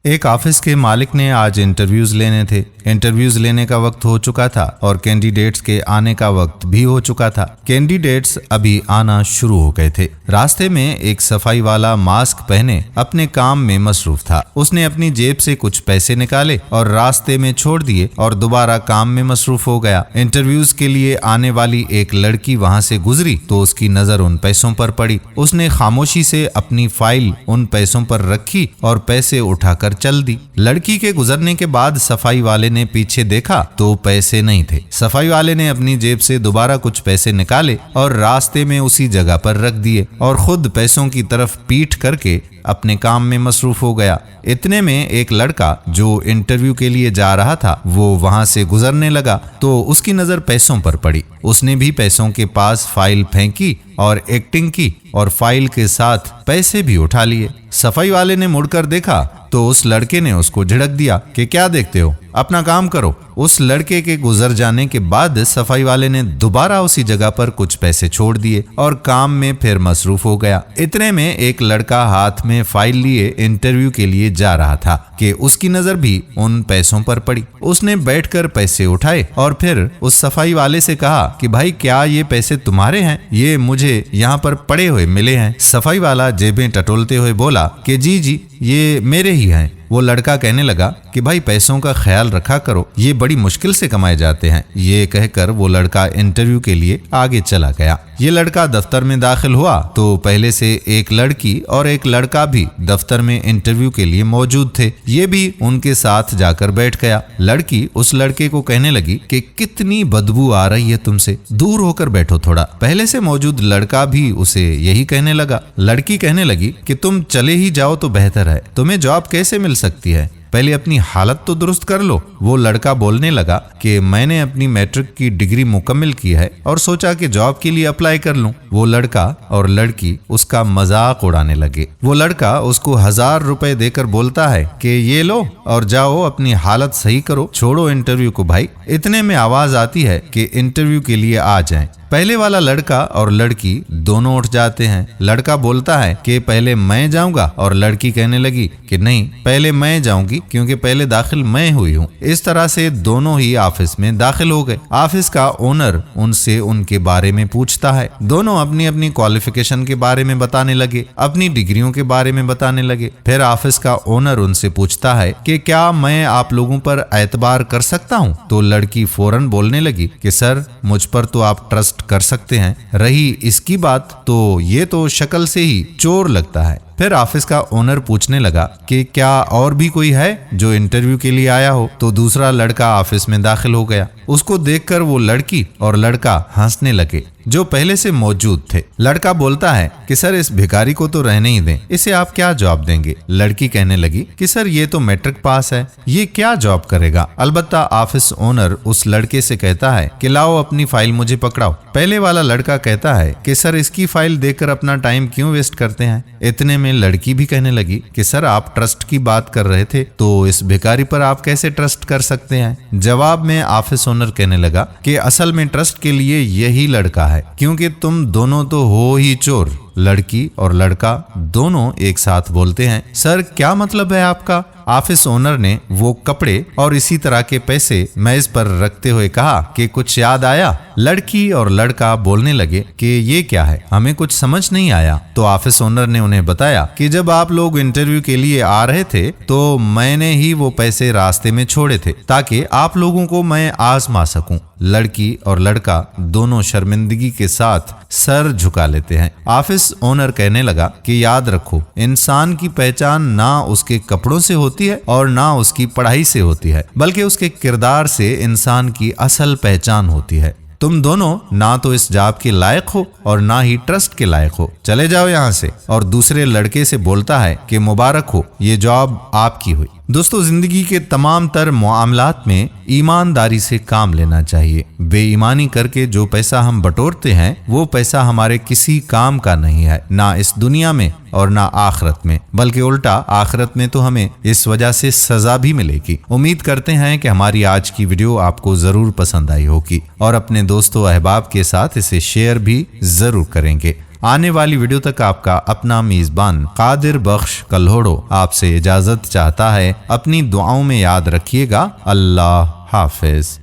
एक ऑफिस के मालिक ने आज इंटरव्यूज लेने थे। इंटरव्यूज लेने का वक्त हो चुका था और कैंडिडेट्स के आने का वक्त भी हो चुका था। कैंडिडेट्स अभी आना शुरू हो गए थे। रास्ते में एक सफाई वाला मास्क पहने अपने काम में मसरूफ था। उसने अपनी जेब से कुछ पैसे निकाले और रास्ते में छोड़ दिए और दोबारा काम में मसरूफ हो गया। इंटरव्यूज के लिए आने वाली एक लड़की वहां से गुजरी तो उसकी नजर उन पैसों पर पड़ी। उसने खामोशी से अपनी फाइल उन पैसों पर रखी और पैसे उठाकर चल दी। लड़की के गुजरने के बाद सफाई वाले ने पीछे देखा तो पैसे नहीं थे। सफाई वाले ने अपनी जेब से दोबारा कुछ पैसे निकाले और रास्ते में उसी जगह पर रख दिए और खुद पैसों की तरफ पीठ करके अपने काम में मसरूफ हो गया। इतने में एक लड़का जो इंटरव्यू के लिए जा रहा था वो वहां से गुजरने लगा तो उसकी नजर पैसों पर पड़ी। उसने भी पैसों के पास फाइल फेंकी और एक्टिंग की और फाइल के साथ पैसे भी उठा लिए। सफाई वाले ने मुड़कर देखा तो उस लड़के ने उसको झिड़क दिया कि क्या देखते हो, अपना काम करो। उस लड़के के गुजर जाने के बाद सफाई वाले ने दोबारा उसी जगह पर कुछ पैसे छोड़ दिए और काम में फिर मसरूफ हो गया। इतने में एक लड़का हाथ में फाइल लिए इंटरव्यू के लिए जा रहा था कि उसकी नजर भी उन पैसों पर पड़ी। उसने बैठकर पैसे उठाए और फिर उस सफाई वाले से कहा कि भाई क्या ये पैसे तुम्हारे हैं? ये मुझे यहाँ पर पड़े हुए मिले हैं। सफाई वाला जेबें टटोलते हुए बोला कि जी ये मेरे ही हैं। वो लड़का कहने लगा कि भाई पैसों का ख्याल रखा करो, ये बड़ी मुश्किल से कमाए जाते हैं। ये कहकर वो लड़का इंटरव्यू के लिए आगे चला गया। ये लड़का दफ्तर में दाखिल हुआ तो पहले से एक लड़की और एक लड़का भी दफ्तर में इंटरव्यू के लिए मौजूद थे। ये भी उनके साथ जाकर बैठ गया। लड़की उस लड़के को कहने लगी कि कितनी बदबू आ रही है तुमसे, दूर होकर बैठो थोड़ा। पहले से मौजूद लड़का भी उसे यही कहने लगा। लड़की कहने लगी कि तुम चले ही जाओ तो बेहतर है, तुम्हें जॉब कैसे मिल सकती है, पहले अपनी हालत तो दुरुस्त कर लो। वो लड़का बोलने लगा कि मैंने अपनी मैट्रिक की डिग्री मुकम्मल की है और सोचा कि जॉब के लिए अप्लाई कर लूं। वो लड़का और लड़की उसका मजाक उड़ाने लगे। वो लड़का उसको 1000 रुपए देकर बोलता है कि ये लो और जाओ अपनी हालत सही करो, छोड़ो इंटरव्यू को भाई। इतने में आवाज आती है कि इंटरव्यू के लिए आ जाएं। पहले वाला लड़का और लड़की दोनों उठ जाते हैं। लड़का बोलता है कि पहले मैं जाऊंगा और लड़की कहने लगी कि नहीं, पहले मैं जाऊंगी क्योंकि पहले दाखिल मैं हुई हूँ। इस तरह से दोनों ही ऑफिस में दाखिल हो गए। ऑफिस का ओनर उनसे उनके बारे में पूछता है। दोनों अपनी अपनी क्वालिफिकेशन के बारे में बताने लगे, अपनी डिग्रियों के बारे में बताने लगे। फिर ऑफिस का ओनर उनसे पूछता है कि क्या मैं आप लोगों पर एतबार कर सकता हूँ? तो लड़की फौरन बोलने लगी कि सर मुझ पर तो आप ट्रस्ट कर सकते हैं, रही इसकी बात तो ये तो शक्ल से ही चोर लगता है। फिर ऑफिस का ओनर पूछने लगा कि क्या और भी कोई है जो इंटरव्यू के लिए आया हो? तो दूसरा लड़का ऑफिस में दाखिल हो गया। उसको देखकर वो लड़की और लड़का हंसने लगे जो पहले से मौजूद थे। लड़का बोलता है कि सर इस भिखारी को तो रहने ही दें, इसे आप क्या जॉब देंगे? लड़की कहने लगी कि सर ये तो मैट्रिक पास है, ये क्या जॉब करेगा? अलबत्ता ऑफिस ओनर उस लड़के से कहता है कि लाओ अपनी फाइल मुझे पकड़ाओ। पहले वाला लड़का कहता है कि सर इसकी फाइल देखकर अपना टाइम क्यों वेस्ट करते हैं? इतने में लड़की भी कहने लगी कि सर आप ट्रस्ट की बात कर रहे थे तो इस भिखारी पर आप कैसे ट्रस्ट कर सकते हैं? जवाब में ऑफिस ओनर कहने लगा कि असल में ट्रस्ट के लिए यही लड़का है क्योंकि तुम दोनों तो हो ही चोर। लड़की और लड़का दोनों एक साथ बोलते हैं सर क्या मतलब है आपका? ऑफिस ओनर ने वो कपड़े और इसी तरह के पैसे मेज पर रखते हुए कहा कि कुछ याद आया? लड़की और लड़का बोलने लगे कि ये क्या है, हमें कुछ समझ नहीं आया। तो ऑफिस ओनर ने उन्हें बताया कि जब आप लोग इंटरव्यू के लिए आ रहे थे तो मैंने ही वो पैसे रास्ते में छोड़े थे ताकि आप लोगों को मैं आजमा सकूं। लड़की और लड़का दोनों शर्मिंदगी के साथ सर झुका लेते हैं। ऑफिस ओनर कहने लगा कि याद रखो, इंसान की पहचान ना उसके कपड़ों से होती है और ना उसकी पढ़ाई से होती है, बल्कि उसके किरदार से इंसान की असल पहचान होती है। तुम दोनों ना तो इस जॉब के लायक हो और ना ही ट्रस्ट के लायक हो, चले जाओ यहाँ से। और दूसरे लड़के से बोलता है कि मुबारक हो, ये जॉब आपकी हुई। दोस्तों जिंदगी के तमाम तर मामलात में ईमानदारी से काम लेना चाहिए। बेईमानी करके जो पैसा हम बटोरते हैं वो पैसा हमारे किसी काम का नहीं है, ना इस दुनिया में और ना आखिरत में, बल्कि उल्टा आखिरत में तो हमें इस वजह से सजा भी मिलेगी। उम्मीद करते हैं कि हमारी आज की वीडियो आपको जरूर पसंद आई होगी और अपने दोस्तों अहबाब के साथ इसे शेयर भी जरूर करेंगे। आने वाली वीडियो तक आपका अपना मेजबान कादिर बख्श कल्होड़ो आपसे इजाजत चाहता है। अपनी दुआओं में याद रखिएगा। अल्लाह हाफिज।